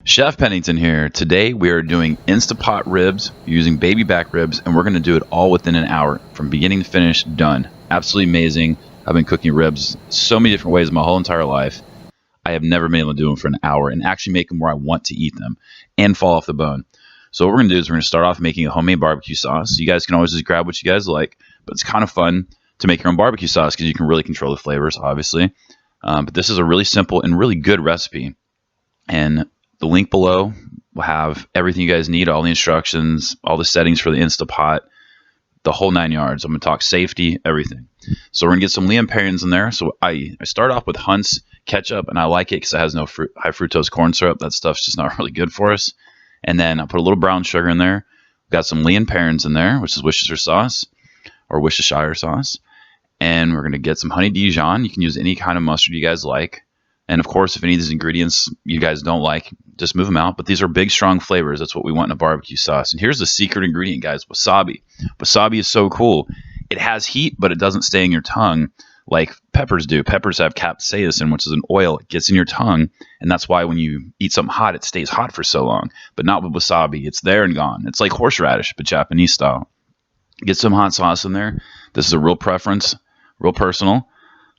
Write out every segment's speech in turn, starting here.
Chef Pennington here. Today we are doing Instapot ribs using baby back ribs, and we're going to do it all within an hour from beginning to finish, done. Absolutely amazing. I've been cooking ribs so many different ways my whole entire life. I have never been able to do them for an hour and actually make them where I want to eat them and fall off the bone. So what we're going to do is we're going to start off making a homemade barbecue sauce. You guys can always just grab what you guys like, but it's kind of fun to make your own barbecue sauce because you can really control the flavors, obviously. But this is a really simple and really good recipe. And the link below will have everything you guys need, all the instructions, all the settings for the Instapot, the whole 9 yards. I'm going to talk safety, everything. So we're going to get some Lea & Perrins in there. So I start off with Hunt's ketchup, and I like it because it has no high fructose corn syrup. That stuff's just not really good for us. And then I put a little brown sugar in there. We've got some Lea & Perrins in there, which is Worcestershire sauce or Worcestershire sauce. And we're going to get some honey Dijon. You can use any kind of mustard you guys like. And of course, if any of these ingredients you guys don't like, just move them out. But these are big, strong flavors. That's what we want in a barbecue sauce. And here's the secret ingredient, guys, wasabi. Wasabi is so cool. It has heat, but it doesn't stay in your tongue like peppers do. Peppers have capsaicin, which is an oil. It gets in your tongue, and that's why when you eat something hot, it stays hot for so long. But not with wasabi. It's there and gone. It's like horseradish, but Japanese style. Get some hot sauce in there. This is a real preference, real personal.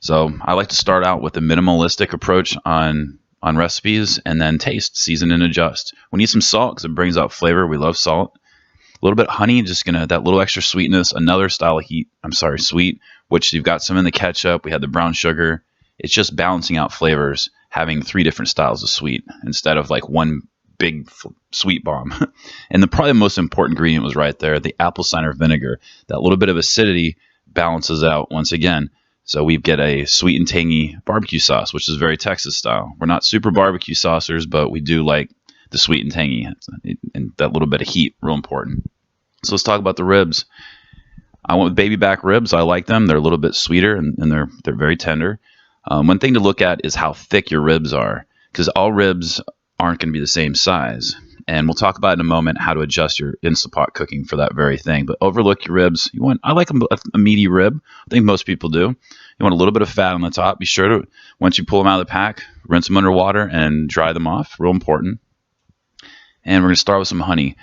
So I like to start out with a minimalistic approach on recipes and then taste, season, and adjust. We need some salt because it brings out flavor. We love salt. A little bit of honey, just gonna that little extra sweetness. Another style of sweet, which you've got some in the ketchup. We had the brown sugar. It's just balancing out flavors, having 3 different styles of sweet instead of like one big sweet bomb. And probably the most important ingredient was right there, the apple cider vinegar. That little bit of acidity balances out once again. So we get a sweet and tangy barbecue sauce, which is very Texas style. We're not super barbecue saucers, but we do like the sweet and tangy, and that little bit of heat, real important. So let's talk about the ribs. I went with baby back ribs. I like them. They're a little bit sweeter, and they're very tender. One thing to look at is how thick your ribs are, because all ribs aren't going to be the same size. And we'll talk about in a moment how to adjust your Instapot cooking for that very thing. But overlook your ribs. I like a meaty rib. I think most people do. You want a little bit of fat on the top. Be sure to, once you pull them out of the pack, rinse them under water and dry them off. Real important. And we're going to start with some honey.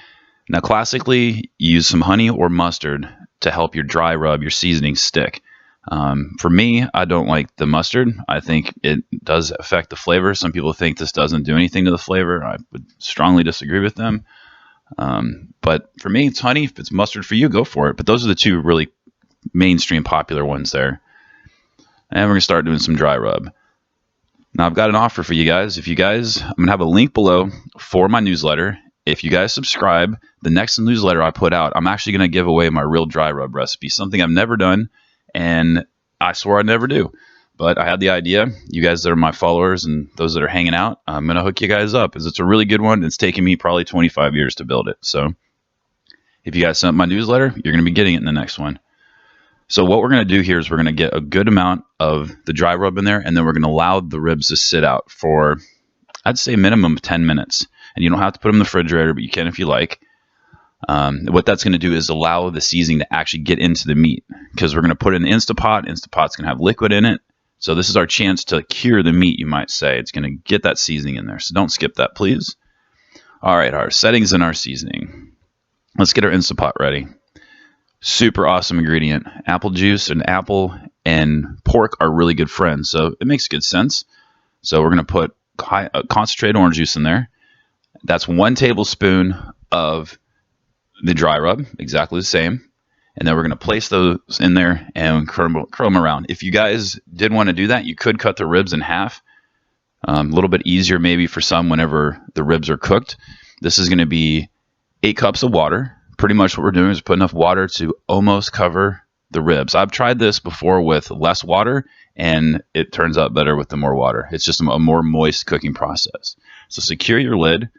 Now, classically, use some honey or mustard to help your dry rub, your seasoning stick. For me, I don't like the mustard. I think it does affect the flavor. Some people think this doesn't do anything to the flavor. I would strongly disagree with them. But for me, it's honey. If it's mustard for you, go for it. But those are the 2 really mainstream popular ones there. And we're going to start doing some dry rub. Now, I've got an offer for you guys. I'm going to have a link below for my newsletter. If you guys subscribe, the next newsletter I put out, I'm actually going to give away my real dry rub recipe, something I've never done. And I swore I'd never do. But I had the idea. You guys that are my followers and those that are hanging out, I'm going to hook you guys up because it's a really good one. It's taken me probably 25 years to build it. So if you guys sent my newsletter, you're going to be getting it in the next one. So what we're going to do here is we're going to get a good amount of the dry rub in there, and then we're going to allow the ribs to sit out for, I'd say, a minimum of 10 minutes. And you don't have to put them in the refrigerator, but you can if you like. What that's going to do is allow the seasoning to actually get into the meat, because we're going to put it in the Instapot. Instapot's going to have liquid in it. So this is our chance to cure the meat, you might say. It's going to get that seasoning in there. So don't skip that, please. All right, our settings and our seasoning. Let's get our Instapot ready. Super awesome ingredient. Apple juice and apple and pork are really good friends. So it makes good sense. So we're going to put concentrated orange juice in there. That's 1 tablespoon of the dry rub, exactly the same. And then we're going to place those in there and curl them around. If you guys did want to do that, you could cut the ribs in half. A little bit easier maybe for some whenever the ribs are cooked. This is going to be 8 cups of water. Pretty much what we're doing is put enough water to almost cover the ribs. I've tried this before with less water, and it turns out better with the more water. It's just a more moist cooking process. So secure your lid.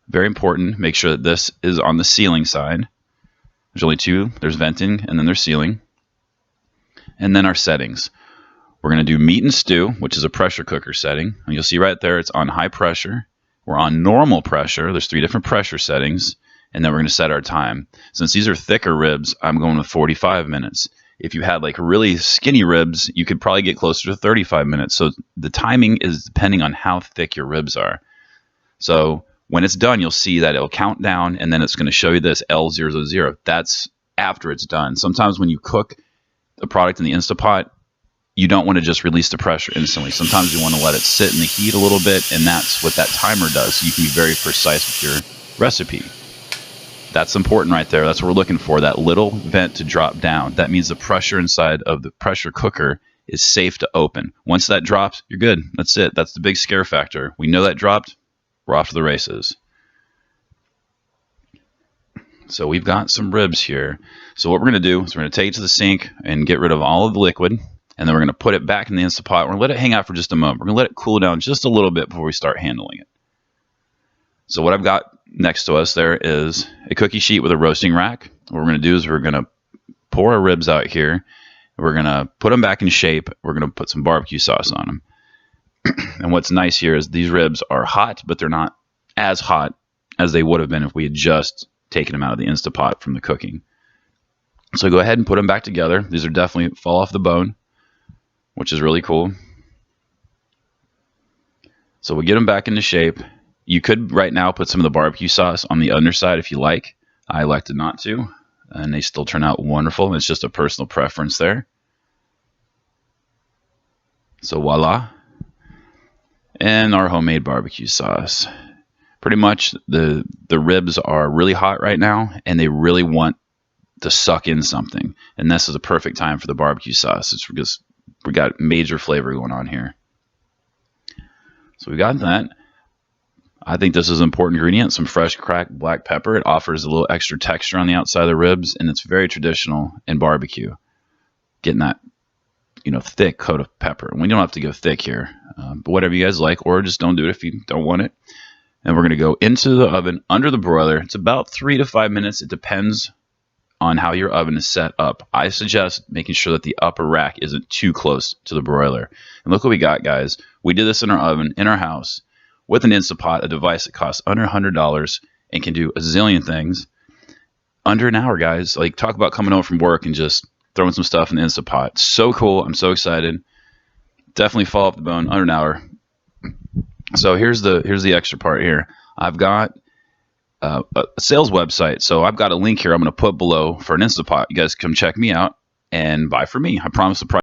Very important. Make sure that this is on the sealing side. There's only 2. There's venting, and then there's sealing. And then our settings. We're going to do meat and stew, which is a pressure cooker setting. And you'll see right there it's on high pressure. We're on normal pressure. There's 3 different pressure settings. And then we're going to set our time. Since these are thicker ribs, I'm going with 45 minutes. If you had like really skinny ribs, you could probably get closer to 35 minutes. So the timing is depending on how thick your ribs are. So when it's done, you'll see that it'll count down, and then it's going to show you this L000. That's after it's done. Sometimes when you cook the product in the Instapot, you don't want to just release the pressure instantly. Sometimes you want to let it sit in the heat a little bit, and that's what that timer does. So you can be very precise with your recipe. That's important right there. That's what we're looking for, that little vent to drop down. That means the pressure inside of the pressure cooker is safe to open. Once that drops, you're good. That's it. That's the big scare factor. We know that dropped, we're off to the races. So we've got some ribs here. So what we're going to do is we're going to take it to the sink and get rid of all of the liquid, and then we're going to put it back in the Instapot. We're going to let it hang out for just a moment. We're going to let it cool down just a little bit before we start handling it. So what I've got next to us there is a cookie sheet with a roasting rack. What we're going to do is we're going to pour our ribs out here. We're going to put them back in shape. We're going to put some barbecue sauce on them. And what's nice here is these ribs are hot, but they're not as hot as they would have been if we had just taken them out of the Instapot from the cooking. So go ahead and put them back together. These are definitely fall off the bone, which is really cool. So we get them back into shape. You could right now put some of the barbecue sauce on the underside if you like. I elected not to, and they still turn out wonderful. It's just a personal preference there. So voila. And our homemade barbecue sauce. Pretty much the ribs are really hot right now, and they really want to suck in something. And this is a perfect time for the barbecue sauce. It's because we got major flavor going on here. So we got that. I think this is an important ingredient, some fresh cracked black pepper. It offers a little extra texture on the outside of the ribs, and it's very traditional in barbecue. Getting that, thick coat of pepper. We don't have to go thick here, but whatever you guys like, or just don't do it if you don't want it. And we're going to go into the oven under the broiler. It's about 3 to 5 minutes. It depends on how your oven is set up. I suggest making sure that the upper rack isn't too close to the broiler. And look what we got, guys. We did this in our oven, in our house, with an Instapot, a device that costs under $100 and can do a zillion things. Under an hour, guys. Like, talk about coming home from work and just throwing some stuff in the Instapot. So cool. I'm so excited. Definitely fall off the bone under an hour. So here's the extra part here. I've got a sales website. So I've got a link here I'm going to put below for an Instapot. You guys come check me out and buy from me. I promise the price.